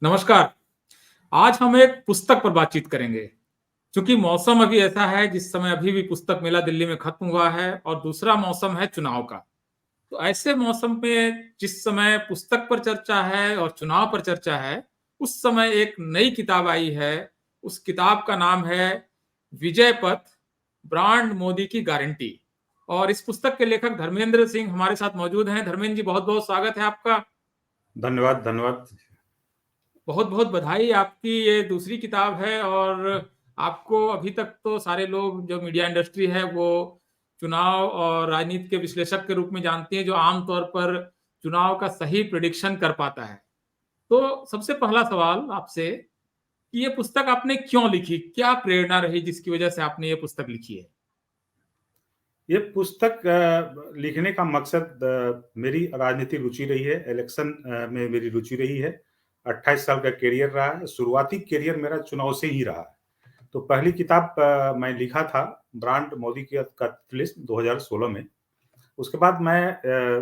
नमस्कार। आज हम एक पुस्तक पर बातचीत करेंगे। क्योंकि मौसम अभी ऐसा है जिस समय अभी भी पुस्तक मेला दिल्ली में खत्म हुआ है और दूसरा मौसम है चुनाव का। तो ऐसे मौसम में जिस समय पुस्तक पर चर्चा है और चुनाव पर चर्चा है, उस समय एक नई किताब आई है। उस किताब का नाम है विजय पथ, ब्रांड मोदी की गारंटी। और इस पुस्तक के लेखक धर्मेंद्र सिंह हमारे साथ मौजूद हैं। धर्मेंद्र जी, बहुत-बहुत स्वागत है आपका। धन्यवाद, धन्यवाद। बहुत-बहुत बधाई, आपकी ये दूसरी किताब है और आपको अभी तक तो सारे लोग जो मीडिया इंडस्ट्री है वो चुनाव और राजनीति के विश्लेषक के रूप में जानती है, जो आम तौर पर चुनाव का सही प्रेडिक्शन कर पाता है। तो सबसे पहला सवाल आपसे कि ये पुस्तक आपने क्यों लिखी? क्या प्रेरणा रही जिसकी वजह से आपने ये पुस्तक लिखी है? ये पुस्तक लिखने का मकसद मेरी राजनीतिक रुचि रही है, इलेक्शन में मेरी रुचि रही है। 28 साल का करियर रहा है, शुरुआती करियर मेरा चुनाव से ही रहा है। तो पहली किताब मैं लिखा था ब्रांड मोदी की का लिस्ट 2016 में। उसके बाद मैं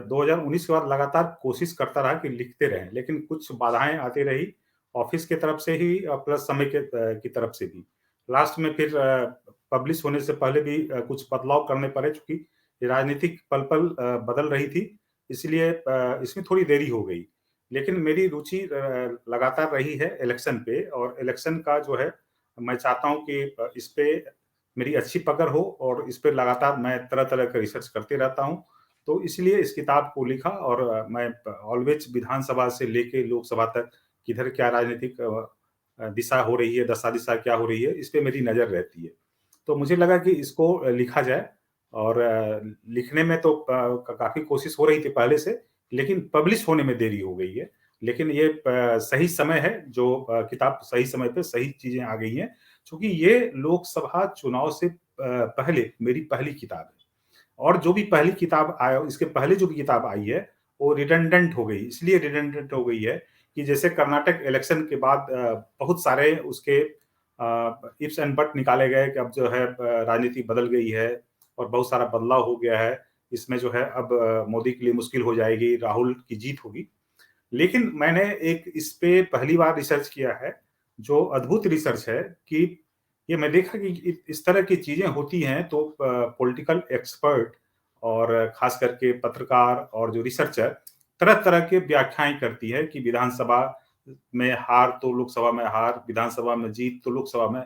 2019 के बाद लगातार कोशिश करता रहा कि लिखते रहें, लेकिन कुछ बाधाएँ आती रही, ऑफ़िस की तरफ से ही प्लस समय की तरफ से भी। लास्ट में फिर पब्लिश होने से पहले भी कुछ बदलाव करने पड़े चूँकि राजनीतिक पल-पल बदल रही थी, इसलिए इसमें थोड़ी देरी हो गई। लेकिन मेरी रुचि लगातार रही है इलेक्शन पे और इलेक्शन का जो है, मैं चाहता हूँ कि इस पे मेरी अच्छी पकड़ हो और इस पे लगातार मैं तरह-तरह का रिसर्च करते रहता हूँ। तो इसलिए इस किताब को लिखा और मैं ऑलवेज़ विधानसभा से लेके लोकसभा तक किधर क्या राजनीतिक दिशा हो रही है, दशा-दिशा क्या हो रही है, इस पे मेरी नज़र रहती है। तो मुझे लगा कि इसको लिखा जाए और लिखने में तो काफ़ी कोशिश हो रही थी पहले से, लेकिन पब्लिश होने में देरी हो गई है। लेकिन ये सही समय है जो किताब सही समय पे सही चीज़ें आ गई हैं, चूँकि ये लोकसभा चुनाव से पहले मेरी पहली किताब है और जो भी पहली किताब आया इसके पहले जो भी किताब आई है, वो रिडंडेंट हो गई। इसलिए रिडंडेंट हो गई है कि जैसे कर्नाटक इलेक्शन के बाद बहुत सारे उसके इफ्स एंड बट निकाले गए कि अब जो है राजनीति बदल गई है और बहुत सारा बदलाव हो गया है। इसमें जो है अब मोदी के लिए मुश्किल हो जाएगी, राहुल की जीत होगी। लेकिन मैंने एक इस पे पहली बार रिसर्च किया है, जो अद्भुत रिसर्च है कि ये मैं देखा कि इस तरह की चीज़ें होती हैं तो पॉलिटिकल एक्सपर्ट और ख़ास करके पत्रकार और जो रिसर्चर तरह-तरह के व्याख्याएँ करती है कि विधानसभा में हार तो लोकसभा में हार, विधानसभा में जीत तो लोकसभा में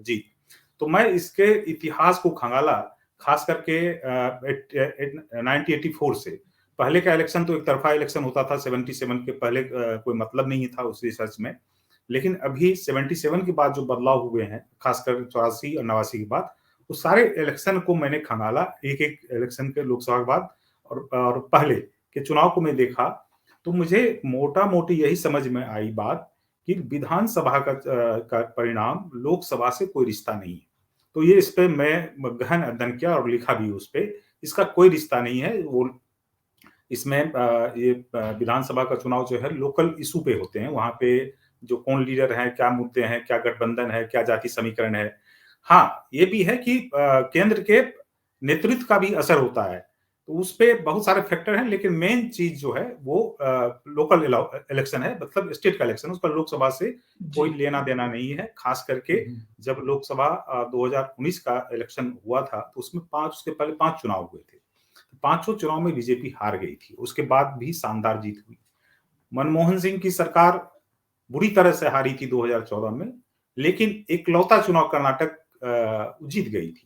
जीत। तो मैं इसके इतिहास को खंगाला, ख़ास करके 1984 से। पहले का इलेक्शन तो एक तरफ़ा इलेक्शन होता था, 77 के पहले कोई मतलब नहीं था उस रिसर्च में। लेकिन अभी 77 के बाद जो बदलाव हुए हैं, खासकर 84 और 89 के बाद, वो सारे इलेक्शन को मैंने खंगाला, एक-एक इलेक्शन के लोकसभा के बाद और पहले के चुनाव को मैं देखा, तो मुझे मोटा-मोटी यही समझ में आई बात कि विधानसभा का परिणाम लोकसभा से कोई रिश्ता नहीं है। तो ये इस पे मैं गहन अध्ययन किया और लिखा भी उस पे। इसका कोई रिश्ता नहीं है, वो इसमें ये विधानसभा का चुनाव जो है लोकल इश्यू पे होते हैं, वहाँ पे जो कौन लीडर है, क्या मुद्दे हैं, क्या गठबंधन है, क्या जाति समीकरण है। हाँ, ये भी है कि केंद्र के नेतृत्व का भी असर होता है, तो उसपे बहुत सारे फैक्टर हैं लेकिन मेन चीज़ जो है वो लोकल इलेक्शन है मतलब स्टेट का इलेक्शन है, उसका लोकसभा से जी। कोई लेना-देना नहीं है। खास करके हुँ, हुँ। जब लोकसभा 2019 का इलेक्शन हुआ था, तो उसमें 5 उसके पहले 5 चुनाव हुए थे। पाँचों चुनाव में बीजेपी हार गई थी, उसके बाद भी शानदार जीत हुई। मनमोहन सिंह की सरकार बुरी तरह से हारी थी 2014 में, लेकिन इकलौता चुनाव कर्नाटक जीत गई थी।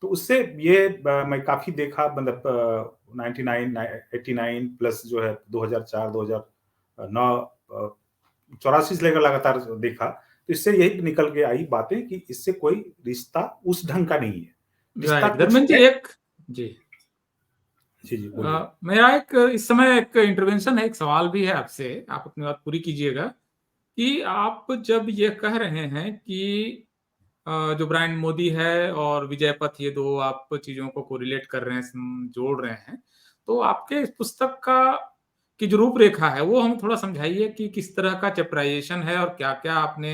तो उससे ये मैं काफ़ी देखा मतलब 99 89 प्लस जो है 2004 2009 84 से लेकर लगातार देखा, तो इससे यही निकल के आई बातें कि इससे कोई रिश्ता उस ढंग का नहीं है। रिश्ता राइट, कुछ धर्मेंद्र जी है। एक जी। जी, जी, बोलिए। मेरा एक इस समय एक इंटरवेंशन है, एक सवाल भी है आपसे, आप अपनी बात पूरी कीजिएगा कि आप जब ये कह रहे हैं कि जो ब्रांड मोदी है और विजय पथ, ये 2 आप चीज़ों को कोरिलेट कर रहे हैं, जोड़ रहे हैं। तो आपके इस पुस्तक का की जो रूपरेखा है, वो हमें थोड़ा समझाइए कि किस तरह का चैप्टराइज़ेशन है और क्या-क्या आपने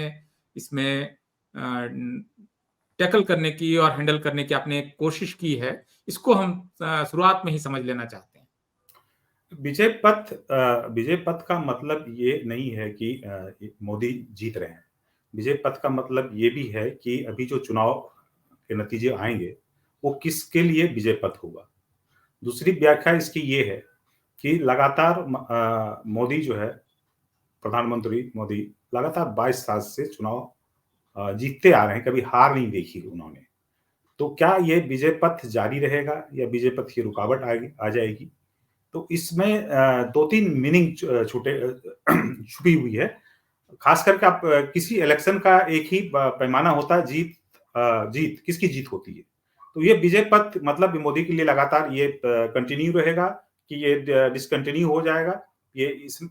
इसमें टैकल करने की और हैंडल करने की आपने कोशिश की है। इसको हम शुरुआत में ही समझ लेना चाहते हैं। विजय पथ का मतलब ये नहीं है कि मोदी जीत रहे हैं। विजय पथ का मतलब ये भी है कि अभी जो चुनाव के नतीजे आएंगे वो किसके लिए विजय पथ होगा। दूसरी व्याख्या इसकी ये है कि लगातार मोदी जो है, प्रधानमंत्री मोदी लगातार 22 साल से चुनाव जीतते आ रहे हैं, कभी हार नहीं देखी उन्होंने। तो क्या ये विजय पथ जारी रहेगा या विजय पथ की रुकावट आ जाएगी? तो इसमें 2-3 मीनिंग छुपी हुई है। खास करके आप किसी इलेक्शन का एक ही पैमाना होता है, जीत किसकी जीत होती है। तो ये विजय पथ मतलब मोदी के लिए लगातार ये कंटिन्यू रहेगा कि ये डिसकंटिन्यू हो जाएगा, ये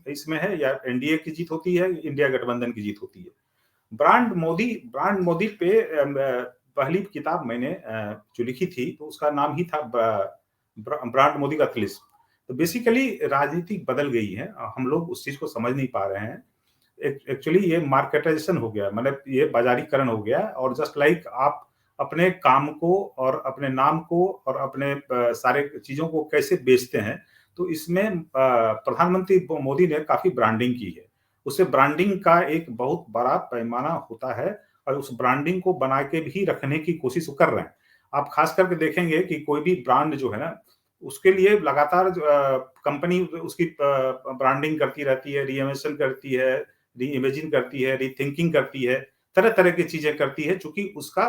इसमें है, या एनडीए की जीत होती है, इंडिया गठबंधन की जीत होती है। ब्रांड मोदी पे पहली किताब मैंने जो लिखी थी तो उसका नाम ही था ब्रांड मोदी का तिलिस्म। तो बेसिकली राजनीति बदल गई है, हम लोग उस चीज को समझ नहीं पा रहे हैं। एक्चुअली ये मार्केटाइजेशन हो गया, मतलब ये बाजारीकरण हो गया, और जस्ट लाइक आप अपने काम को और अपने नाम को और अपने सारे चीजों को कैसे बेचते हैं, तो इसमें प्रधानमंत्री मोदी ने काफी ब्रांडिंग की है। उसे ब्रांडिंग का एक बहुत बड़ा पैमाना होता है और उस ब्रांडिंग को बना के भी रखने की कोशिश कर रहे हैं। आप खास करके देखेंगे कि कोई भी ब्रांड जो है ना, उसके लिए लगातार कंपनी उसकी ब्रांडिंग करती रहती है, रीइमेजिन करती है, रीइमेजिन करती है, रीथिंकिंग करती है, तरह तरह की चीजें करती है, चूंकि उसका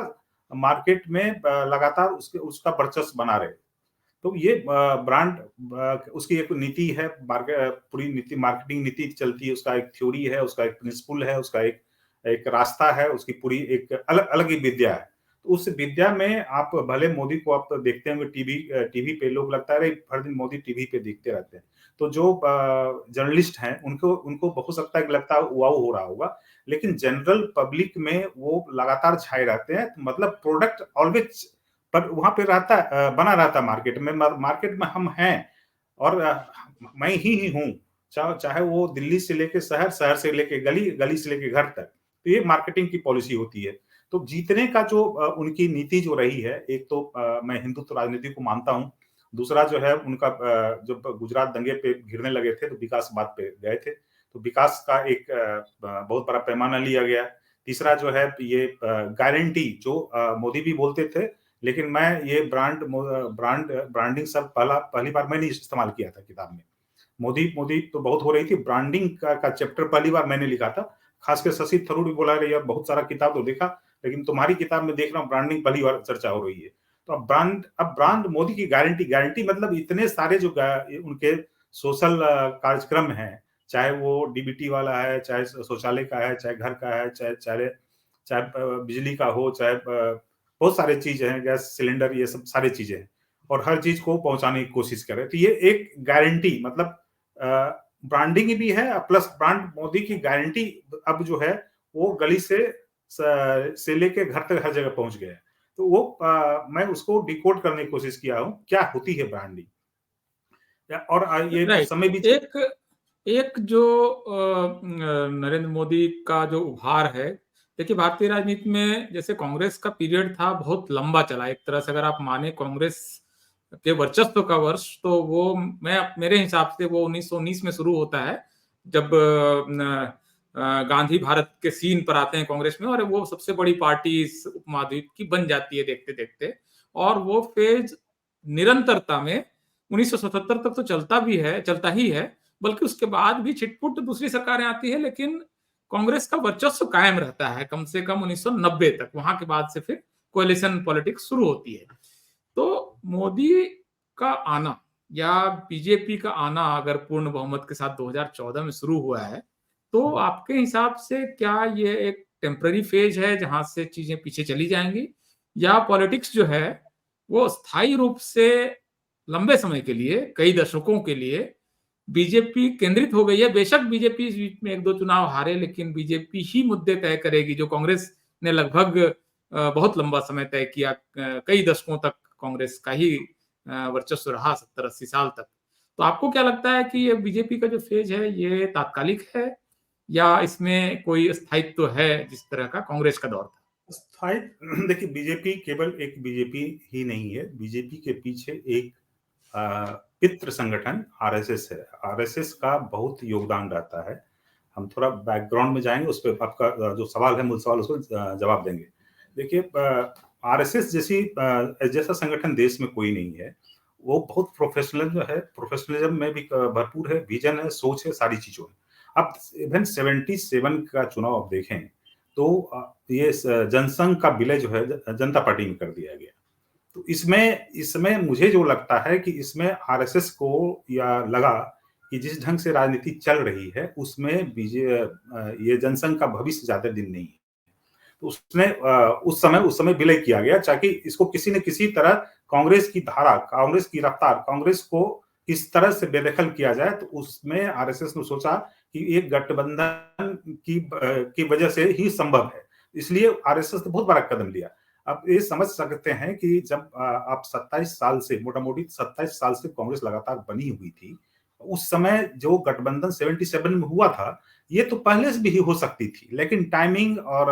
मार्केट में लगातार उसका वर्चस्व बना रहे। तो ये ब्रांड उसकी एक नीति है, पूरी नीति, मार्केटिंग नीति चलती है, उसका एक थ्योरी है, उसका एक प्रिंसिपल है, उसका एक एक रास्ता है, उसकी पूरी एक अलग अलग ही विद्या है। तो उस विद्या में आप भले मोदी को आप देखते होंगे टीवी पे, लोग लगता है हर दिन मोदी टीवी पे देखते रहते हैं। तो जो जर्नलिस्ट हैं उनको उनको हो सकता है कि लगता है वाव हो रहा होगा, लेकिन जनरल पब्लिक में वो लगातार छाए रहते हैं। मतलब प्रोडक्ट ऑलवेज पर वहां पे बना रहता मार्केट में हम हैं, और मैं ही हूँ, चाहे वो दिल्ली से लेके शहर, शहर से लेके गली, गली से लेके घर तक। तो ये मार्केटिंग की पॉलिसी होती है। तो जीतने का जो उनकी नीति जो रही है, एक तो मैं हिंदुत्व राजनीति को मानता हूँ। दूसरा जो है उनका जब गुजरात दंगे पे घिरने लगे थे तो विकासवाद पे गए थे, तो विकास का एक बहुत बड़ा पैमाना लिया गया। तीसरा जो है ये गारंटी जो मोदी भी बोलते थे, लेकिन मैं ये ब्रांडिंग सब पहली बार मैंने इस्तेमाल किया था किताब में। मोदी मोदी तो बहुत हो रही थी, ब्रांडिंग का चैप्टर पहली बार मैंने लिखा था। खासकर शशि थरूर भी बोला रही है, बहुत सारा किताब तो देखा, लेकिन तुम्हारी किताब में देख रहा हूँ ब्रांडिंग पहली बार चर्चा हो रही है। तो अब ब्रांड मोदी की गारंटी मतलब इतने सारे जो उनके सोशल कार्यक्रम हैं, चाहे वो डीबीटी वाला है, चाहे शौचालय का है, चाहे घर का है, चाहे चाहे चाहे बिजली का हो, चाहे बहुत सारे चीज हैं, गैस सिलेंडर, ये सब सारी चीजें हैं, और हर चीज को पहुंचाने की कोशिश करे। तो ये एक गारंटी मतलब ब्रांडिंग भी है, प्लस ब्रांड मोदी की गारंटी अब जो है वो गली से लेके घर तक हर जगह पहुंच गया है। तो वो मैं उसको डिकोड करने की कोशिश किया हूँ, क्या होती है ब्रांडिंग, और ये राइट। समय भी एक एक जो नरेंद्र मोदी का जो उभार है, देखिए भारतीय राजनीति में जैसे कांग्रेस का पीरियड था बहुत लंबा चला, एक तरह से अगर आप माने कांग्रेस के वर्चस्व का वर्ष, तो वो मेरे हिसाब से वो 1919 में शुरू होता है, जब गांधी भारत के सीन पर आते हैं कांग्रेस में, और वो सबसे बड़ी पार्टी इस उपमहाद्वीप की बन जाती है देखते देखते। और वो फेज निरंतरता में 1977 तक तो चलता ही है, बल्कि उसके बाद भी छिटपुट दूसरी सरकारें आती है, लेकिन कांग्रेस का वर्चस्व कायम रहता है कम से कम 1990 तक। वहां के बाद से फिर कोलिशन पॉलिटिक्स शुरू होती है। तो मोदी का आना या बीजेपी का आना अगर पूर्ण बहुमत के साथ 2014 में शुरू हुआ है, तो आपके हिसाब से क्या ये एक टेम्पररी फेज है जहां से चीजें पीछे चली जाएंगी, या पॉलिटिक्स जो है वो स्थायी रूप से लंबे समय के लिए, कई दशकों के लिए बीजेपी केंद्रित हो गई है? बेशक बीजेपी इस बीच में एक दो चुनाव हारे, लेकिन बीजेपी ही मुद्दे तय करेगी, जो कांग्रेस ने लगभग बहुत लंबा समय तय किया, कई दशकों तक कांग्रेस का ही वर्चस्व रहा, 70-80 साल तक। तो आपको क्या लगता है कि ये बीजेपी का जो फेज है ये तात्कालिक है, या इसमें कोई स्थायित्व है जिस तरह का कांग्रेस का दौर था? स्थायी देखिए, बीजेपी केवल एक बीजेपी ही नहीं है, बीजेपी के पीछे एक पितृ संगठन आरएसएस है। आरएसएस का बहुत योगदान रहता है। हम थोड़ा बैकग्राउंड में जाएंगे, उस पर आपका जो सवाल है, मूल सवाल, उसको जवाब देंगे। देखिए, आरएसएस जैसा संगठन देश में कोई नहीं है। वो बहुत प्रोफेशनल है, प्रोफेशनलिज्म में भी भरपूर है, विजन है, सोच है, सारी चीजों है। अब इवन 77 का चुनाव आप देखें तो ये जनसंघ का विलय जो है जनता पार्टी में कर दिया गया। तो इसमें मुझे जो लगता है कि इसमें आरएसएस को या लगा कि जिस ढंग से राजनीति चल रही है उसमें ये जनसंघ का भविष्य ज्यादा दिन नहीं है। तो उसने उस समय विलय किया गया ताकि इसको किसी न किसी तरह कांग्रेस की धारा, कांग्रेस की रफ्तार, कांग्रेस को किस तरह से बेदखल किया जाए। तो उसमें आरएसएस ने सोचा कि एक गठबंधन की वजह से ही संभव है, इसलिए आरएसएस ने बहुत बड़ा कदम लिया। अब ये समझ सकते हैं कि जब आप 27 साल से, मोटा मोटी 27 साल से कांग्रेस लगातार बनी हुई थी, उस समय जो गठबंधन 77 में हुआ था, ये तो पहले से भी हो सकती थी, लेकिन टाइमिंग और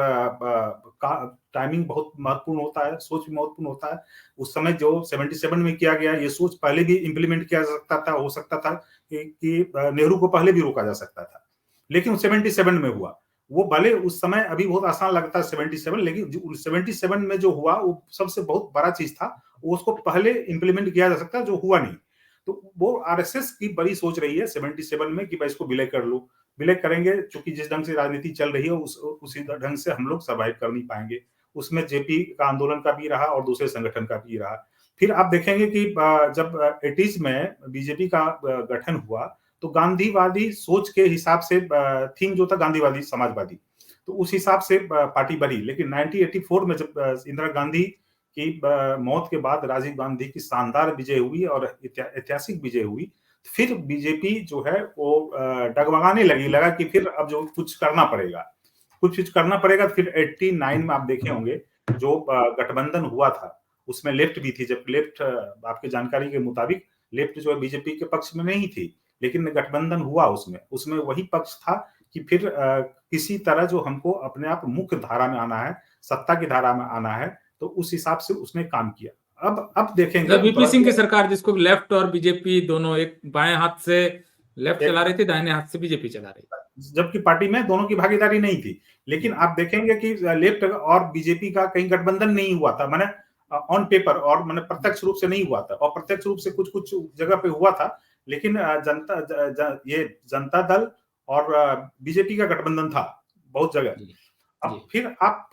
टाइमिंग बहुत महत्वपूर्ण होता है, सोच भी महत्वपूर्ण होता है। उस समय जो 77 में किया गया, ये सोच पहले भी इंप्लीमेंट किया जा सकता था, हो सकता था कि नेहरू को पहले भी रोका जा सकता था, लेकिन 77 में हुआ। वो भले उस समय अभी बहुत आसान लगता है 77, लेकिन 77 में जो हुआ वो सबसे बहुत बड़ा चीज था, उसको पहले इंप्लीमेंट किया जा सकता, जो हुआ नहीं। तो वो आरएसएस की बड़ी सोच रही है 77 में कि भाई इसको विलय कर लो, विलय करेंगे, क्योंकि जिस ढंग से राजनीति चल रही है उसी ढंग से हम लोग सर्वाइव कर नहीं पाएंगे। उसमें जेपी का आंदोलन का भी रहा और दूसरे संगठन का भी रहा। फिर आप देखेंगे कि जब 80s में बीजेपी का गठन हुआ तो गांधीवादी सोच के हिसाब से थीम जो था गांधीवादी समाजवादी, तो उस हिसाब से पार्टी बनी। लेकिन 1984 में जब इंदिरा गांधी की मौत के बाद राजीव गांधी की शानदार विजय हुई और ऐतिहासिक विजय हुई, फिर बीजेपी जो है वो डगमगाने लगा कि फिर अब जो कुछ करना पड़ेगा, कुछ करना पड़ेगा। फिर 89 में आप देखे होंगे जो गठबंधन हुआ था उसमें लेफ्ट भी थी। जब लेफ्ट, आपकी जानकारी के मुताबिक लेफ्ट जो है बीजेपी के पक्ष में नहीं थी, लेकिन गठबंधन हुआ उसमें वही पक्ष था कि फिर किसी तरह जो हमको अपने आप मुख्य धारा में आना है, सत्ता की धारा में आना है, तो उस हिसाब से उसने काम किया। अब देखेंगे वीपी सिंह की सरकार, जिसको लेफ्ट और बीजेपी दोनों, एक बाएं हाथ से लेफ्ट चला रही थी, दाहिने हाथ से बीजेपी चला रही थी, जबकि पार्टी में दोनों की भागीदारी नहीं थी। लेकिन आप देखेंगे कि लेफ्ट और बीजेपी का कहीं गठबंधन नहीं हुआ था, मैंने ऑन पेपर, और मैंने प्रत्यक्ष रूप से नहीं हुआ था, और प्रत्यक्ष रूप से कुछ कुछ जगह पे हुआ था, लेकिन ये जनता दल और बीजेपी का गठबंधन था बहुत जगह। अब फिर आप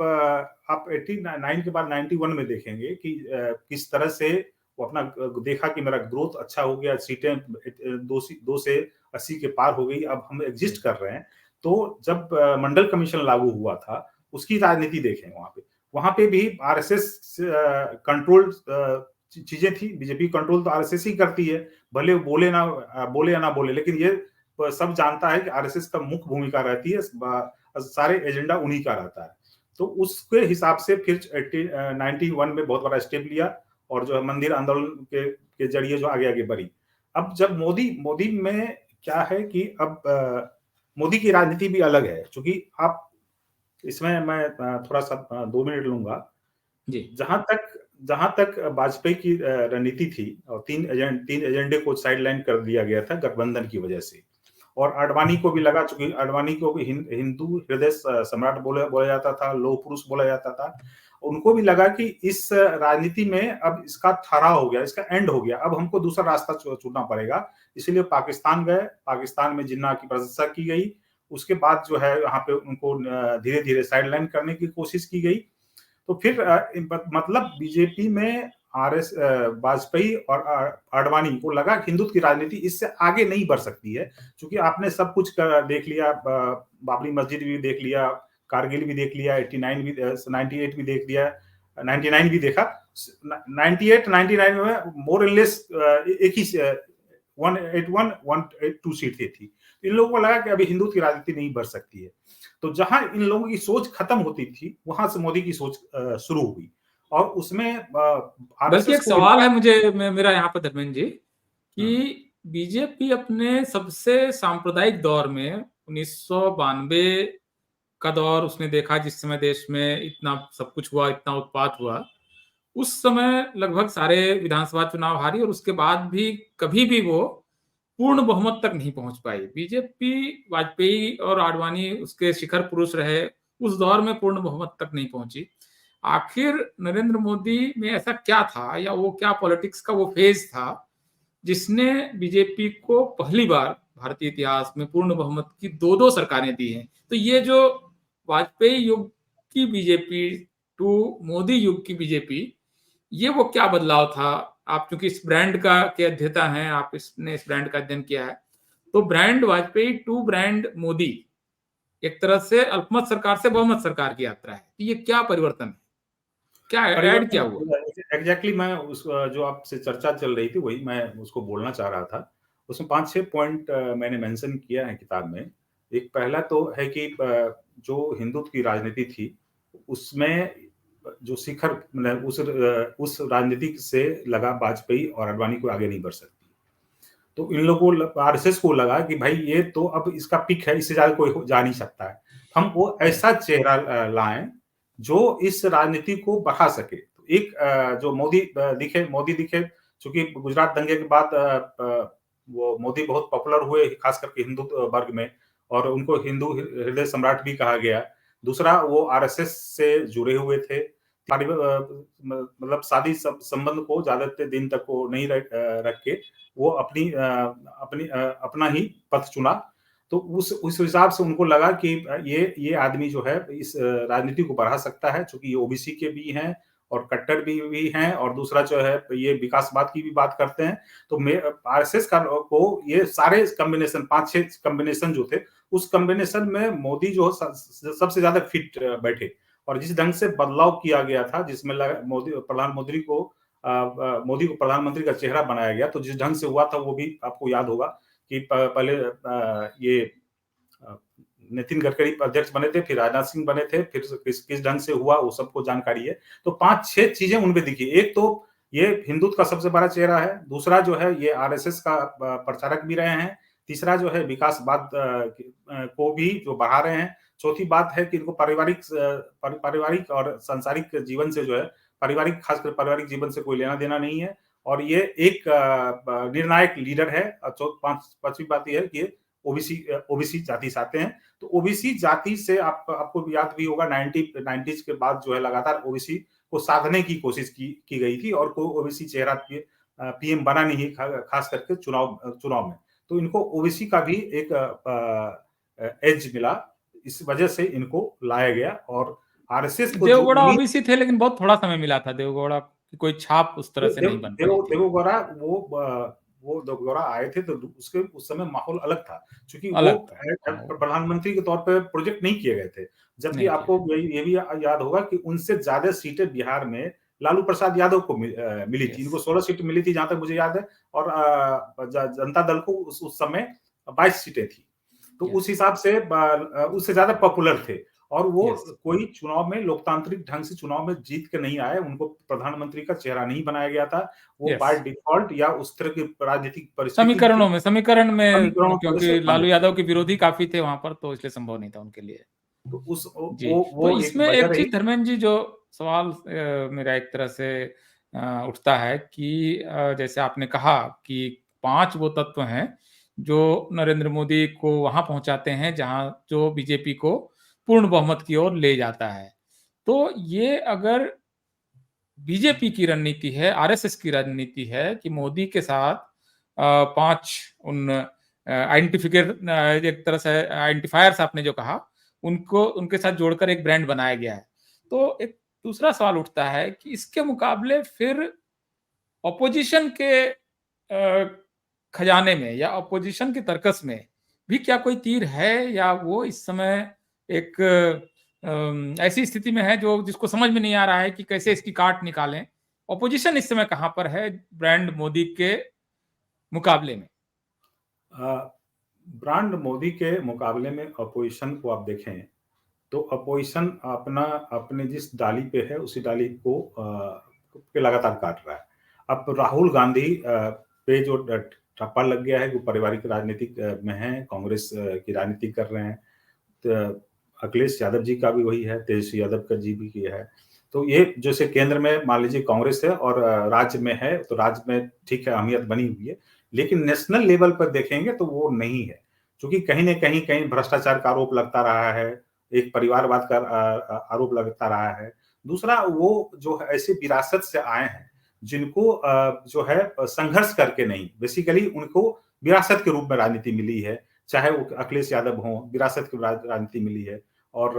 89 के बाद 91 में देखेंगे कि किस तरह से वो अपना देखा कि मेरा ग्रोथ अच्छा हो गया, सीटें 2 से 80 के पार हो गई, अब हम एग्जिस्ट कर रहे हैं। तो जब मंडल कमीशन लागू हुआ था, उसकी राजनीति देखें, वहां पे भी आरएसएस कंट्रोल चीजें थी। बीजेपी कंट्रोल तो आरएसएस ही करती है, भले बोले या ना बोले, लेकिन ये सब जानता है कि आरएसएस का मुख्य भूमिका रहती है, सारे एजेंडा उन्हीं का रहता है। तो उसके हिसाब से फिर 91 में बहुत बड़ा स्टेप लिया, और जो है मंदिर आंदोलन के जरिए जो आगे बढ़ी। अब जब मोदी में क्या है कि अब मोदी की राजनीति भी अलग है, क्योंकि आप इसमें मैं थोड़ा सा 2 मिनट लूंगा। जहां तक वाजपेयी की रणनीति थी, और 3 एजेंडे को साइडलाइन कर दिया गया था गठबंधन की वजह से, और आडवाणी को भी लगा, चूंकि आडवाणी को भी हिंदू हृदय सम्राट बोला जाता था, लौह पुरुष बोला जाता था, उनको भी लगा कि इस राजनीति में अब इसका ठहराव हो गया, इसका एंड हो गया, अब हमको दूसरा रास्ता चुनना पड़ेगा। इसलिए पाकिस्तान गए, पाकिस्तान में जिन्ना की प्रशंसा की गई, उसके बाद जो है यहाँ पे उनको धीरे धीरे साइडलाइन करने की कोशिश की गई। तो फिर मतलब बीजेपी में वाजपेयी और आडवाणी को लगा कि हिंदुत्व की राजनीति इससे आगे नहीं बढ़ सकती है, क्योंकि आपने सब कुछ देख लिया, बाबरी मस्जिद भी देख लिया, कारगिल भी देख लिया, 89 भी, 98 भी देख लिया, 99 भी देखा। 98 99 में मोर एंड लेस एक ही 181 182 सीटें थी। इन लोगों को लगा कि अभी हिंदुत्व की राजनीति नहीं बढ़ सकती है। तो जहां इन लोगों की सोच खत्म होती थी, वहां से मोदी की सोच शुरू हुई, और उसमें बल्कि एक सवाल है मुझे, मेरा यहाँ पर धर्मेंद्र जी, कि बीजेपी अपने सबसे सांप्रदायिक दौर में 1992 का दौर उसने देखा, जिस समय देश में इतना सब कुछ हुआ, इतना उत्पात हुआ, उस समय लगभग सारे विधानसभा चुनाव हारी और उसके बाद भी कभी भी वो पूर्ण बहुमत तक नहीं पहुंच पाई। बीजेपी, वाजपेयी और आडवाणी उसके शिखर पुरुष रहे, उस दौर में पूर्ण बहुमत तक नहीं पहुंची। आखिर नरेंद्र मोदी में ऐसा क्या था, या वो क्या पॉलिटिक्स का वो फेज था जिसने बीजेपी को पहली बार भारतीय इतिहास में पूर्ण बहुमत की दो दो सरकारें दी हैं। तो ये जो वाजपेयी युग की बीजेपी टू मोदी युग की बीजेपी, ये वो क्या बदलाव था? आप चूंकि इस ब्रांड का के अध्येता हैं, आप इसने इस ब्रांड का अध्ययन किया है, तो brand Vajpayee to brand Modi एक तरह से अल्पमत सरकार से बहुमत सरकार की यात्रा है। ये क्या परिवर्तन है, क्या ऐड क्या हुआ? परिवर्तन एग्जैक्टली मैं उस जो आपसे चर्चा चल रही थी वही मैं उसको बोलना चाह रहा था। उसमें 5-6 पॉइंट मैंने मेंशन किया है किताब में। एक पहला तो है कि जो हिंदुत्व की राजनीति थी, उसमें जो शिखर मतलब उस राजनीति से लगा वाजपेयी और आडवाणी को आगे नहीं बढ़ सकती। तो इन लोगों को आरएसएस को लगा कि भाई ये तो अब इसका पिक है, इससे ज्यादा कोई जा नहीं सकता है। हम वो ऐसा चेहरा लाएं जो इस राजनीति को बढ़ा सके। तो एक जो मोदी दिखे चूंकि गुजरात दंगे के बाद वो मोदी बहुत पॉपुलर हुए, खास करके हिंदू वर्ग में, और उनको हिंदू हृदय सम्राट भी कहा गया। दूसरा, वो आरएसएस से जुड़े हुए थे, मतलब शादी संबंध को ज्यादा दिन तक वो नहीं रख के वो अपना ही पथ चुना। तो उस हिसाब से उनको लगा कि ये आदमी जो है इस राजनीति को बढ़ा सकता है, चूंकि ये ओबीसी के भी हैं और कट्टर भी हैं, और दूसरा जो है ये विकासवाद की भी बात करते हैं। तो आरएसएस को ये सारे कॉम्बिनेशन 5-6 कॉम्बिनेशन जो थे, उस कॉम्बिनेशन में मोदी जो सबसे ज्यादा फिट बैठे। और जिस ढंग से बदलाव किया गया था, जिसमें मोदी को प्रधानमंत्री का चेहरा बनाया गया, तो जिस ढंग से हुआ था वो भी आपको याद होगा कि पहले ये नितिन गडकरी अध्यक्ष बने थे, फिर राजनाथ सिंह बने थे, फिर किस ढंग से हुआ वो सबको जानकारी है। तो 5-6 चीजें उनमें दिखी। एक तो ये हिंदुत्व का सबसे बड़ा चेहरा है, दूसरा जो है ये आरएसएस का प्रचारक भी रहे हैं, तीसरा जो है विकासवाद को भी जो बढ़ा रहे हैं, चौथी बात है कि इनको पारिवारिक और सांसारिक जीवन से जो है खासकर पारिवारिक जीवन से कोई लेना देना नहीं है, और ये एक निर्णायक लीडर है। पांचवी बात यह है कि ओबीसी जाति से आते हैं। तो ओबीसी जाति से आपको याद भी होगा 90s के बाद जो है लगातार ओबीसी को साधने की कोशिश की गई थी, और कोई ओबीसी चेहरा पीएम बना नहीं, खास करके चुनाव में। तो इनको ओबीसी का भी एक एज मिला, इस वजह से इनको लाया गया। और आरएसएस को देवगौड़ा ओबीसी थे, लेकिन बहुत थोड़ा समय मिला था। देवगौड़ा की कोई छाप उस तरह से नहीं बन पाई थी। वो देवगौड़ा आए थे तो उसके उस समय माहौल अलग था, क्योंकि वो प्रधानमंत्री के तौर पे प्रोजेक्ट नहीं किए गए थे। जबकि आपको ये भी याद होगा कि उनसे ज्यादा सीटें बिहार में लालू प्रसाद यादव को मिली थी। इनको 16 सीट मिली थी जहां तक मुझे याद है, और जनता दल को उस समय 22 सीटें थी। तो उस हिसाब से उससे ज्यादा पॉपुलर थे, और वो कोई चुनाव में लोकतांत्रिक ढंग से चुनाव में जीत के नहीं आए, उनको प्रधानमंत्री का चेहरा नहीं बनाया गया था। वो बाय डिफॉल्ट या उस तरह की राजनीतिक परिस्थिति समीकरण में क्योंकि लालू यादव के विरोधी काफी थे वहां पर, तो इसलिए संभव नहीं था उनके लिए। तो इसमें एक चीज धर्मेंद्र जी, जो सवाल मेरा एक तरह से उठता है कि जैसे आपने कहा कि 5 वो तत्व हैं जो नरेंद्र मोदी को वहां पहुंचाते हैं जहां जो बीजेपी को पूर्ण बहुमत की ओर ले जाता है। तो ये अगर बीजेपी की रणनीति है, आरएसएस की रणनीति है कि मोदी के साथ 5 उन एक तरह से आइडेंटिफायर्स आपने जो कहा, उनके साथ जोड़कर एक ब्रांड बनाया गया है, तो एक दूसरा सवाल उठता है कि इसके मुकाबले फिर ऑपोजिशन के खजाने में या ऑपोजिशन के तर्कस में भी क्या कोई तीर है, या वो इस समय एक ऐसी स्थिति में है जो जिसको समझ में नहीं आ रहा है कि कैसे इसकी काट निकालें? ऑपोजिशन इस समय कहां पर है ब्रांड मोदी के मुकाबले में? ब्रांड मोदी के मुकाबले में अपोजिशन को आप देखें तो अपोजिशन अपने जिस डाली पे है उसी डाली को लगातार काट रहा है। अब राहुल गांधी पे जो ठप्पा लग गया है, वो पारिवारिक राजनीति में है, कांग्रेस की राजनीति कर रहे हैं। तो अखिलेश यादव जी का भी वही है, तेजस्वी यादव का जी भी किया है। तो ये जैसे केंद्र में मान लीजिए कांग्रेस है और राज्य में है, तो राज्य में ठीक है अहमियत बनी हुई है, लेकिन नेशनल लेवल पर देखेंगे तो वो नहीं है। क्योंकि कहीं न कहीं भ्रष्टाचार का आरोप लगता रहा है, एक परिवारवाद का आरोप लगता रहा है। दूसरा वो जो है ऐसे विरासत से आए हैं, जिनको जो है संघर्ष करके नहीं, बेसिकली उनको विरासत के रूप में राजनीति मिली है। चाहे वो अखिलेश यादव हों, विरासत की राजनीति मिली है और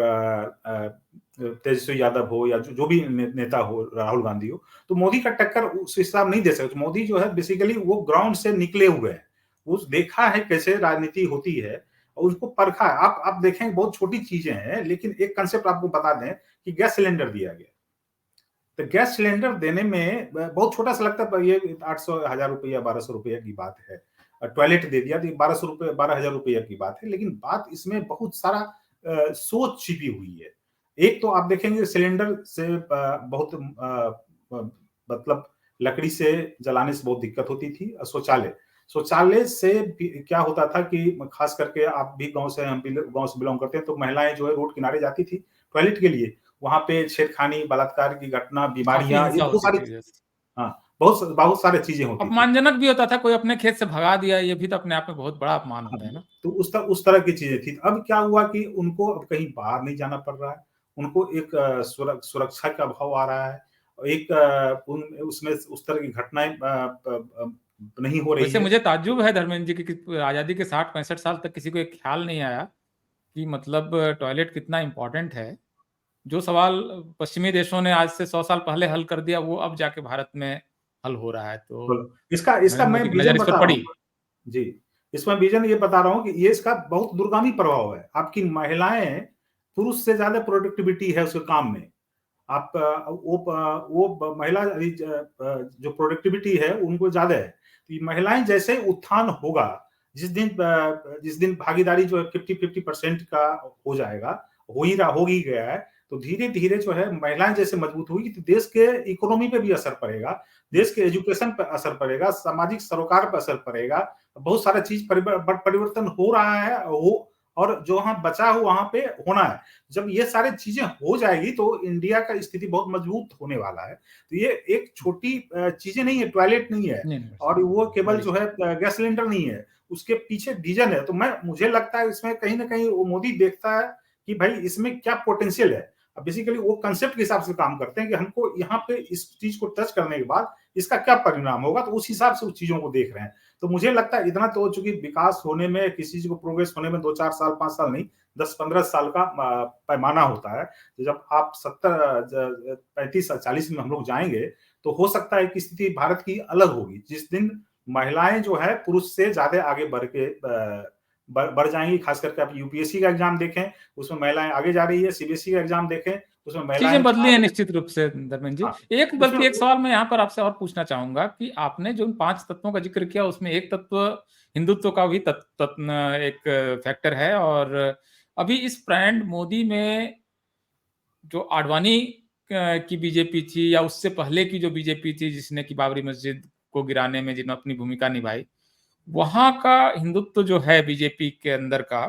तेजस्वी यादव हो या जो भी नेता हो, राहुल गांधी हो, तो मोदी का टक्कर उस हिसाब नहीं दे सकते। मोदी जो है बेसिकली वो ग्राउंड से निकले हुए हैं, वो देखा है कैसे राजनीति होती है और उसको परखा है। आप देखें बहुत छोटी चीजें हैं, लेकिन एक कंसेप्ट आपको बता दें कि गैस सिलेंडर दिया गया, तो गैस सिलेंडर देने में बहुत छोटा सा लगता है, पर ये 800 1000 रुपया 1200 रुपया की बात है। टॉयलेट दे दिया तो 1200 रुपये 12000 रुपया की बात है, लेकिन बात इसमें बहुत सारा सोच छिपी हुई है। एक तो आप देखेंगे सिलेंडर से बहुत मतलब लकड़ी से जलाने से बहुत दिक्कत होती थी। शौचालय शौचालय से क्या होता था कि खास करके आप भी गांव से, हम भी गांव से बिलोंग करते हैं, तो महिलाएं जो है रोड किनारे जाती थी टॉयलेट के लिए, वहां पे छेड़खानी, बलात्कार की घटना, काफी बीमारियां, ये हिंसा बहुत होती सारी, थी। हाँ, बहुत सारी चीजें होती थी। अपमानजनक भी होता था, कोई अपने खेत से भगा दिया, ये भी तो अपने आप में बहुत बड़ा अपमान हाँ, होता है ना। तो उस तरह की चीजें थी। अब क्या हुआ कि उनको अब कहीं बाहर नहीं जाना पड़ रहा है, उनको एक सुरक्षा का अभाव आ रहा है, एक उसमें उस तरह की घटनाएं नहीं हो रही वैसे है। मुझे ताज्जुब है धर्मेंद्र जी कि आजादी के 60-65 साल तक किसी को एक ख्याल नहीं आया कि मतलब टॉयलेट कितना इंपॉर्टेंट है। जो सवाल पश्चिमी देशों ने आज से 100 साल पहले हल कर दिया, वो अब जाके भारत में हल हो रहा है। तो बोलो, इसका इसका नरेंद्र मैं मोदी की विजन नजर इस पर बता रहा पड़ी। हूँ। जी, इसमें विजन ये बता रहा हूँ कि ये इसका बहुत दूरगामी प्रभाव है। आपकी महिलाएं पुरुष से ज्यादा प्रोडक्टिविटी है उसके काम में। आप वो महिला जो प्रोडक्टिविटी है उनको ज्यादा है। तो ये महिलाएं जैसे उत्थान होगा, जिस दिन भागीदारी जो है 50-50% का हो जाएगा, हो ही गया है, तो धीरे धीरे जो है महिलाएं जैसे मजबूत होगी तो देश के इकोनॉमी पे भी असर पड़ेगा, देश के एजुकेशन पे असर पड़ेगा, सामाजिक सरोकार पे असर पड़ेगा। बहुत सारा चीज परिवर्तन हो रहा है, हो, और जो वहां बचा हो वहां पे होना है। जब ये सारी चीजें हो जाएगी तो इंडिया का स्थिति बहुत मजबूत होने वाला है। तो ये एक छोटी चीजें नहीं है, टॉयलेट नहीं है, नहीं, नहीं, और वो केवल बड़ी जो है गैस सिलेंडर नहीं है, उसके पीछे विजन है। तो मुझे लगता है इसमें कहीं ना कहीं वो मोदी देखता है कि भाई इसमें क्या पोटेंशियल है। अब बेसिकली वो कंसेप्ट के हिसाब से काम करते हैं कि हमको यहाँ पे इस चीज को टच करने के बाद इसका क्या परिणाम होगा, तो उस हिसाब से उस चीजों को देख रहे हैं। तो मुझे लगता है इतना तो, चूंकि विकास होने में, किसी चीज को प्रोग्रेस होने में 2-4 साल 5 साल नहीं, 10-15 साल का पैमाना होता है। तो जब आप 35-40 में हम लोग जाएंगे तो हो सकता है कि स्थिति भारत की अलग होगी, जिस दिन महिलाएं जो है पुरुष से ज्यादा आगे बढ़ जाएंगी। खास करके आप यूपीएससी का एग्जाम देखें, उसमें महिलाएं आगे जा रही है। सीबीएसई का एग्जाम देखें, उसमें महिलाएं चीजें बदली हैं आगे, निश्चित रूप से धर्मेंद्र हाँ, जी। एक उसमें बल्कि एक सवाल मैं यहाँ पर आपसे और पूछना चाहूंगा कि आपने जो उन 5 तत्वों का जिक्र किया, उसमें एक तत्व हिंदुत्व का भी एक फैक्टर है। और अभी इस ब्रांड मोदी में जो आडवाणी की बीजेपी थी, या उससे पहले की जो बीजेपी थी जिसने की बाबरी मस्जिद को गिराने में जिन्होंने अपनी भूमिका निभाई, वहां का हिंदुत्व जो है बीजेपी के अंदर का,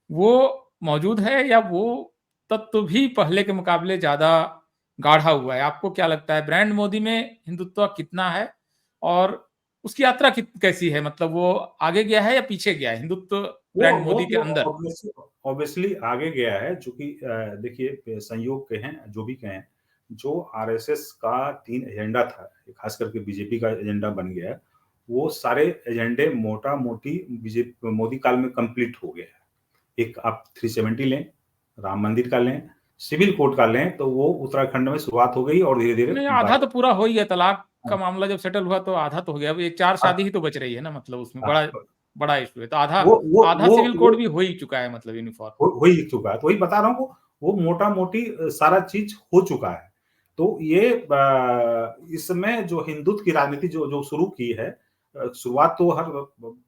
वो मौजूद है, या वो तत्व भी पहले के मुकाबले ज्यादा गाढ़ा हुआ है? आपको क्या लगता है, ब्रांड मोदी में हिंदुत्व कितना है और उसकी यात्रा कैसी है? मतलब वो आगे गया है या पीछे गया है हिंदुत्व ब्रांड मोदी के वो अंदर? ऑब्वियसली आगे गया है, चूंकि देखिए संयोग कहें जो भी कहें, जो आरएसएस का 3 एजेंडा था, खास करके बीजेपी का एजेंडा बन गया है, वो सारे एजेंडे मोटा मोटी बीजेपी मोदी काल में कंप्लीट हो गया है। एक आप 370 लें, राम मंदिर का लें, सिविल कोड का लें, तो वो उत्तराखंड में शुरुआत हो गई और धीरे धीरे नहीं, आधा तो पूरा हो ही गया। तलाक का मामला जब सेटल हुआ तो आधा तो हो गया। अब एक 4 शादी ही तो बच रही है ना, मतलब उसमें बड़ा बड़ा इशू है। तो आधा वो वो आधा वो सिविल वो कोड भी हो ही चुका है, मतलब यूनिफॉर्म। हो ही चुका है, तो वही बता रहा हूँ, वो मोटा मोटी सारा चीज हो चुका है। तो ये इसमें जो हिंदुत्व की राजनीति जो जो शुरू की है, शुरुआत तो हर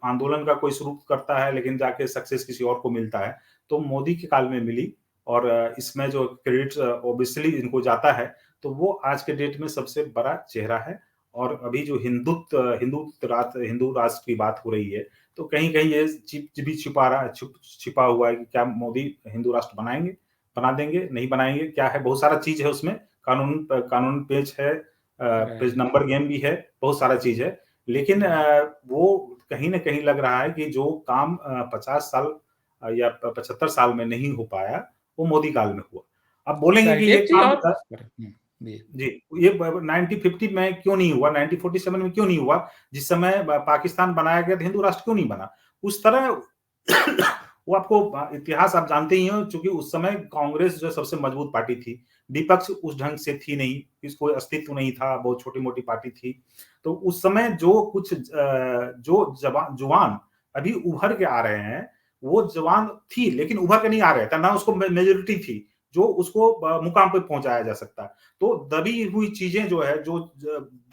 आंदोलन का कोई शुरू करता है, लेकिन जाके सक्सेस किसी और को मिलता है, तो मोदी के काल में मिली। और इसमें जो क्रेडिट ऑब्वियसली इनको जाता है, तो वो आज के डेट में सबसे बड़ा चेहरा है। और अभी जो हिंदू राष्ट्र की बात हो रही है, तो कहीं कहीं ये भी छिपा हुआ है कि क्या मोदी हिंदू राष्ट्र बना देंगे, नहीं बनाएंगे, क्या है, बहुत सारा चीज है उसमें कानून पेच है, पेज राइट। नंबर गेम भी है, बहुत सारा चीज है। लेकिन वो कहीं ना कहीं लग रहा है कि जो काम 50 साल या 75 साल में नहीं हो पाया, वो मोदी काल में हुआ। अब बोलेंगे कि राइट, ये एक चीज काम और जी। जी, ये 1950 में क्यों नहीं हुआ, 1947 में क्यों नहीं हुआ, जिस समय पाकिस्तान बनाया गया था, हिंदू राष्ट्र क्यों नहीं बना उस तरह। वो आपको इतिहास आप जानते ही हो, चूंकि उस समय कांग्रेस जो सबसे मजबूत पार्टी थी, विपक्ष उस ढंग से थी नहीं, इसको अस्तित्व नहीं था, बहुत छोटी मोटी पार्टी थी। तो उस समय जो कुछ जो जुबान अभी उभर के आ रहे हैं, वो जवान थी लेकिन उभर के नहीं आ रहे थे ना, उसको मेजोरिटी थी जो उसको मुकाम पे पहुंचाया जा सकता। तो दबी हुई चीजें जो है, जो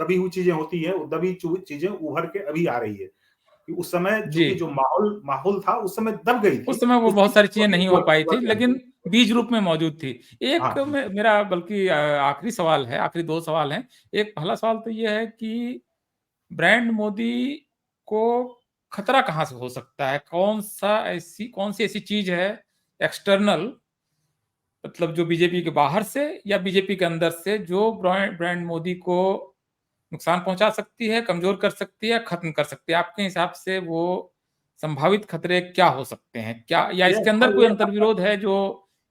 दबी हुई चीजें होती है, वो दबी चीजें उभर के अभी आ रही है। कि उस समय जी, चूंकि जो माहौल माहौल था उस समय दब गई उस थी, समय वो उस बहुत सारी चीजें चीज नहीं हो उभर पाई थी, उभर के आई लेकिन थी। बीज रूप में मौजूद थी। एक हाँ, मेरा बल्कि आखिरी सवाल है, आखिरी दो सवाल हैं। एक पहला सवाल तो ये है कि ब्रांड मोदी को खतरा कहाँ से हो सकता है? कौन सी ऐसी चीज है एक्सटर्नल, मतलब जो बीजेपी के बाहर से या बीजेपी के अंदर से, जो ब्रांड मोदी को नुकसान पहुंचा सकती है, कमजोर कर सकती है, खत्म कर सकती है? आपके हिसाब से वो संभावित खतरे क्या हो सकते हैं? क्या या ये इसके अच्छा अंदर कोई ये अंतर्विरोध है जो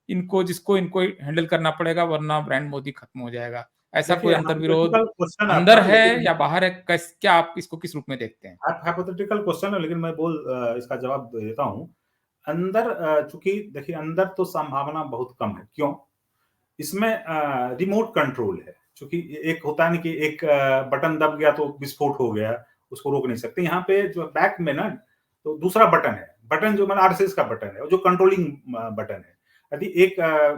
इनको हैंडल करना पड़ेगा वरना ब्रांड मोदी खत्म हो जाएगा? ऐसा कोई देखिए अंतर्विरोध हाइपोथेटिकल क्वेश्चन अंदर आपका, है लेकिन या बाहर है? क्या आप इसको किस रूप में देखते हैं? हाइपोथेटिकल क्वेश्चन है, लेकिन मैं इसका जवाब देता हूँ। अंदर चूंकि देखिए अंदर तो संभावना बहुत कम है। क्यों? इसमें रिमोट कंट्रोल है। चूंकि एक होता है ना कि एक बटन दब गया तो विस्फोट हो गया, उसको रोक नहीं सकते। यहाँ पे जो बैक में ना, तो दूसरा बटन है, बटन जो मैंने आरएसएस का बटन है, जो कंट्रोलिंग बटन है। यदि एक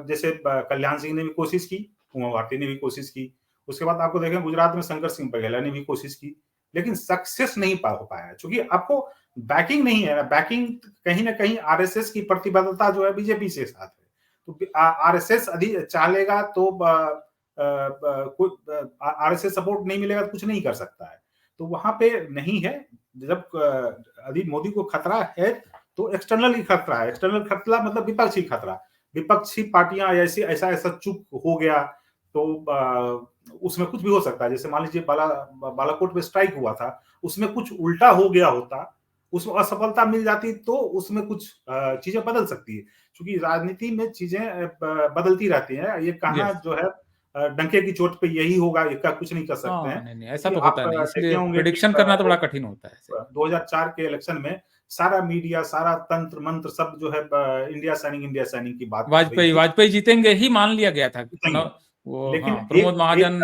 जैसे कल्याण सिंह ने भी कोशिश की, उमा भारती ने भी कोशिश की, उसके बाद आपको देखें गुजरात में शंकर सिंह बघेला ने भी कोशिश की, लेकिन सक्सेस नहीं हो पाया, क्योंकि आपको बैकिंग नहीं है। बैकिंग कहीं ना कहीं आरएसएस की प्रतिबद्धता जो है बीजेपी से साथ है। तो आरएसएस अधिक चालेगा तो आरएसएस सपोर्ट नहीं मिलेगा तो कुछ नहीं कर सकता है। तो वहां पे नहीं है। जब अभी मोदी को खतरा है तो एक्सटर्नल ही खतरा है। एक्सटर्नल खतरा मतलब विपक्षी खतरा, विपक्षी पार्टियां ऐसी ऐसा ऐसा चुप हो गया तो उसमें कुछ भी हो सकता है। जैसे मान लीजिए बालाकोट में स्ट्राइक हुआ था, उसमें कुछ उल्टा हो गया होता, उसमें असफलता मिल जाती तो उसमें कुछ चीजें बदल सकती है। क्योंकि राजनीति में चीजें बदलती रहती हैं। ये कहना यस। जो है डंके की चोट पे यही होगा, इसका कुछ नहीं कर सकते हाँ, हैं। नहीं नहीं, ऐसा क्योंकि तो आप होता नहीं, देखे इसलिए होंगे कि प्रिडिक्शन करना तो बड़ा कठिन होता है ऐसे। 2004 के इलेक्शन में सारा मीडिया, सारा तंत्र मंत्र सब जो है इंडिया साइनिंग की बात कर रही वाजपेयी थी। वाजपेयी जीतेंगे ही मान लिया गया था। जीतेंगे। वो लेकिन हाँ, प्रमोद एक एक महाजन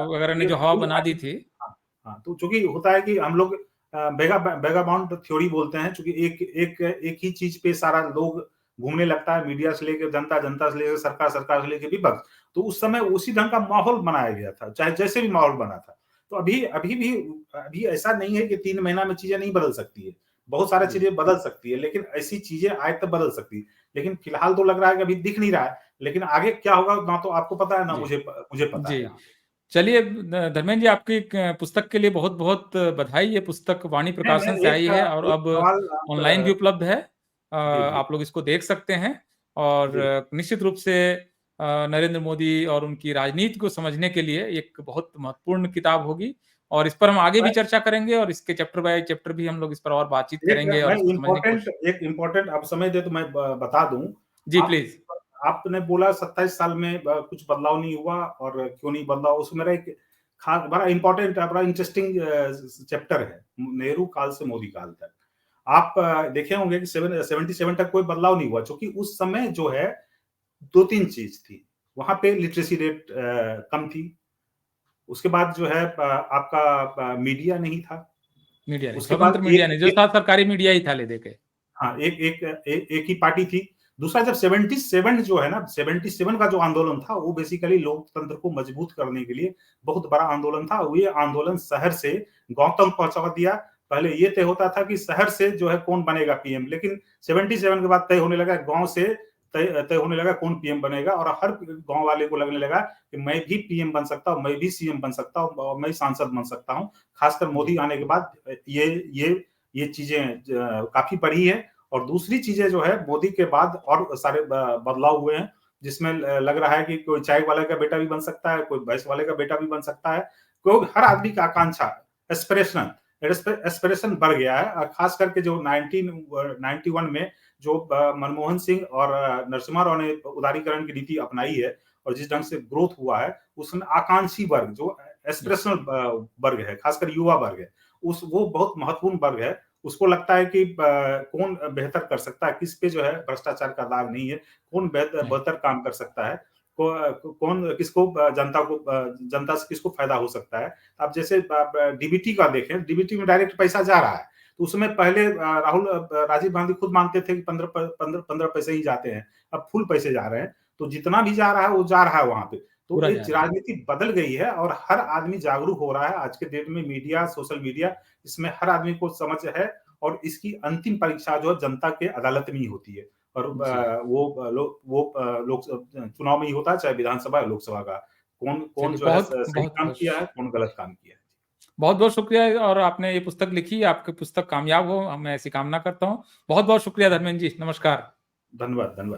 वगैरह ने ये जो हवा थोड़ी बना दी आगे। थी। हाँ, हाँ, तो चूंकि होता है कि हम लोग बेगा बाउंड थ्योरी बोलते हैं। चूंकि एक एक एक ही चीज पे सारा लोग घूमने लगता है, मीडिया से लेकर जनता, जनता से लेकर सरकार, सरकार से लेकर विपक्ष। तो उस समय उसी ढंग का माहौल बनाया गया था, चाहे जैसे भी माहौल बना था। तो अभी ऐसा नहीं है कि 3 महीना में चीजें नहीं बदल सकती है। बहुत सारी जी चीजें बदल सकती है, लेकिन ऐसी चीजें आए तब बदल सकती है। लेकिन फिलहाल तो लग रहा है कि अभी दिख नहीं रहा है। लेकिन आगे क्या होगा ना तो आपको पता है ना जी मुझे पता जी। है। चलिए धर्मेंद्र जी, आपकी पुस्तक के लिए बहुत बहुत बधाई। ये पुस्तक वाणी मैं प्रकाशन से आई है और एक अब सवाल आप ऑनलाइन भी उपलब्ध है। जी, जी, आप लोग इसको देख सकते हैं। और जी। निश्चित रूप से नरेंद्र मोदी और उनकी राजनीति को समझने के लिए एक बहुत महत्वपूर्ण किताब होगी। और इस पर हम आगे भी मैं चर्चा करेंगे और इसके चैप्टर बाय चैप्टर भी हम लोग इस पर और बातचीत एक करेंगे और मैं इसको समझने की इम्पोर्टेंट कोशिश। एक इम्पोर्टेंट आप समय दे तो मैं बता दूं। जी आप प्लीज। आपने बोला 27 साल में कुछ बदलाव नहीं हुआ और क्यों नहीं बदलाव, उसमें मेरा एक खास बड़ा इम्पोर्टेंट बड़ा इंटरेस्टिंग चैप्टर है, नेहरू काल से मोदी काल तक। आप देखे होंगे कि 77 तक कोई बदलाव नहीं हुआ, क्योंकि उस समय जो है दो तीन चीज थी। वहां पे लिटरेसी रेट कम थी। उसके बाद जो है आपका मीडिया नहीं था। मीडिया नहीं, उसके स्वतंत्र बाद मीडिया नहीं, जो साथ सरकारी मीडिया ही था ले दे के। हाँ, एक ही पार्टी थी। दूसरा जब 77 जो है ना, 77 का जो आंदोलन था वो बेसिकली लोकतंत्र को मजबूत करने के लिए बहुत बड़ा आंदोलन था। वो ये आंदोलन शहर से गांव तक पहुंचा दिया। पहले ये तय होता था कि शहर से जो है कौन बनेगा पीएम, लेकिन 77 के बाद तय होने लगा गांव से, तय होने लगा कौन पीएम बनेगा। और हर गांव वाले को लगने लगा कि मैं भी पीएम बन सकता हूँ, मैं भी सीएम बन सकता हूँ और मैं सांसद बन सकता हूँ। खासकर मोदी जी आने के बाद ये ये चीजें काफी बढ़ी है। और दूसरी चीजें जो है मोदी के बाद और सारे बदलाव हुए हैं। जिसमें लग रहा है कि कोई चाय वाले का बेटा भी बन सकता है, कोई भैंस वाले का बेटा भी बन सकता है। कोई हर आदमी की आकांक्षा, एस्पिरेशन एस्पिरेशन बढ़ गया है। और खास करके जो 1991 में जो मनमोहन सिंह और नरसिम्हा राव ने उदारीकरण की नीति अपनाई है और जिस ढंग से ग्रोथ हुआ है, उसमें आकांक्षी वर्ग जो एस्पिरेशनल वर्ग है, खासकर युवा वर्ग है, उस वो बहुत महत्वपूर्ण वर्ग है। उसको लगता है कि कौन बेहतर कर सकता है, किस पे जो है भ्रष्टाचार का दाग नहीं है, कौन बेहतर काम कर सकता है, कौन किसको जनता से किसको फायदा हो सकता है। अब जैसे डीबीटी का देखें, डीबीटी में डायरेक्ट पैसा जा रहा है, तो उसमें पहले राजीव गांधी खुद मानते थे कि 15 पैसे ही जाते हैं, अब फुल पैसे जा रहे हैं। तो जितना भी जा रहा है वो जा रहा है वहां पे। तो पूरा जा एक रहा है। राजनीति बदल गई है और हर आदमी जागरूक हो रहा है। आज के डेट में मीडिया, सोशल मीडिया, इसमें हर आदमी को समझ है और इसकी अंतिम परीक्षा जो है जनता के अदालत में ही होती है। और जी, लोक चुनाव में ही होता है, चाहे विधानसभा या लोकसभा का। कौन कौन चलिए जो है बहुत सही बहुत काम बहुत किया है, कौन गलत काम किया है। बहुत-बहुत शुक्रिया और आपने ये पुस्तक लिखी, आपकी पुस्तक कामयाब हो, मैं ऐसी कामना करता हूँ। बहुत-बहुत शुक्रिया धर्मेंद्र जी, नमस्कार। धन्यवाद, धन्यवाद।